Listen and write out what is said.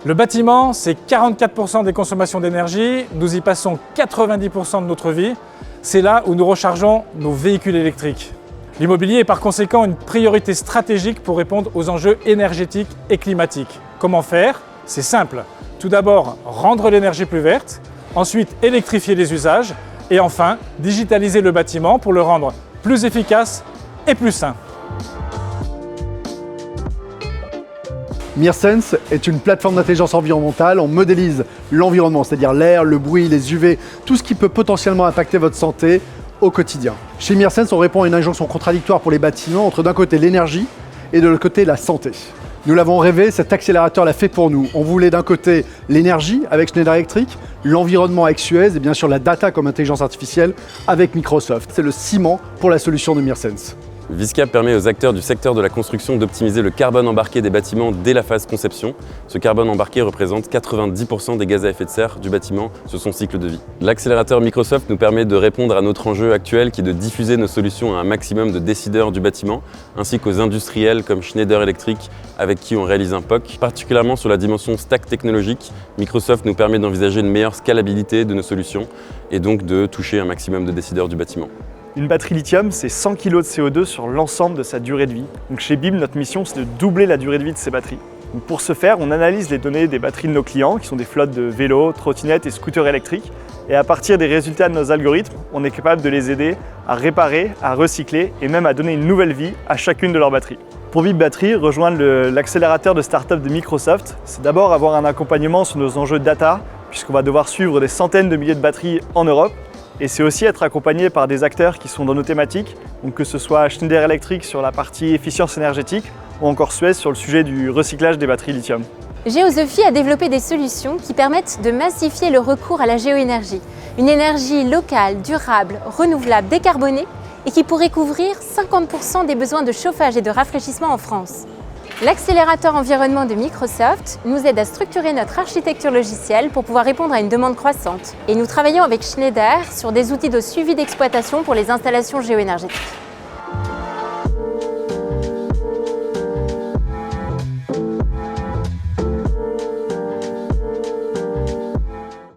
Le bâtiment, c'est 44% des consommations d'énergie. Nous y passons 90% de notre vie. C'est là où nous rechargeons nos véhicules électriques. L'immobilier est par conséquent une priorité stratégique pour répondre aux enjeux énergétiques et climatiques. Comment faire? C'est simple. Tout d'abord, rendre l'énergie plus verte. Ensuite, électrifier les usages. Et enfin, digitaliser le bâtiment pour le rendre plus efficace et plus sain. MirSense est une plateforme d'intelligence environnementale. On modélise l'environnement, c'est-à-dire l'air, le bruit, les UV, tout ce qui peut potentiellement impacter votre santé au quotidien. Chez MirSense, on répond à une injonction contradictoire pour les bâtiments entre d'un côté l'énergie et de l'autre côté la santé. Nous l'avons rêvé, cet accélérateur l'a fait pour nous. On voulait d'un côté l'énergie avec Schneider Electric, l'environnement avec Suez et bien sûr la data comme intelligence artificielle avec Microsoft. C'est le ciment pour la solution de MirSense. Viscap permet aux acteurs du secteur de la construction d'optimiser le carbone embarqué des bâtiments dès la phase conception. Ce carbone embarqué représente 90% des gaz à effet de serre du bâtiment sur son cycle de vie. L'accélérateur Microsoft nous permet de répondre à notre enjeu actuel qui est de diffuser nos solutions à un maximum de décideurs du bâtiment, ainsi qu'aux industriels comme Schneider Electric avec qui on réalise un POC. Particulièrement sur la dimension stack technologique, Microsoft nous permet d'envisager une meilleure scalabilité de nos solutions et donc de toucher un maximum de décideurs du bâtiment. Une batterie lithium, c'est 100 kg de CO2 sur l'ensemble de sa durée de vie. Donc chez BIM, notre mission, c'est de doubler la durée de vie de ces batteries. Donc pour ce faire, on analyse les données des batteries de nos clients, qui sont des flottes de vélos, trottinettes et scooters électriques. Et à partir des résultats de nos algorithmes, on est capable de les aider à réparer, à recycler et même à donner une nouvelle vie à chacune de leurs batteries. Pour BIP Battery, rejoindre l'accélérateur de start-up de Microsoft, c'est d'abord avoir un accompagnement sur nos enjeux data, puisqu'on va devoir suivre des centaines de milliers de batteries en Europe. Et c'est aussi être accompagné par des acteurs qui sont dans nos thématiques, donc que ce soit Schneider Electric sur la partie efficience énergétique ou encore Suez sur le sujet du recyclage des batteries lithium. Geosophie a développé des solutions qui permettent de massifier le recours à la géoénergie, une énergie locale, durable, renouvelable, décarbonée et qui pourrait couvrir 50% des besoins de chauffage et de rafraîchissement en France. L'accélérateur environnement de Microsoft nous aide à structurer notre architecture logicielle pour pouvoir répondre à une demande croissante. Et nous travaillons avec Schneider sur des outils de suivi d'exploitation pour les installations géoénergétiques.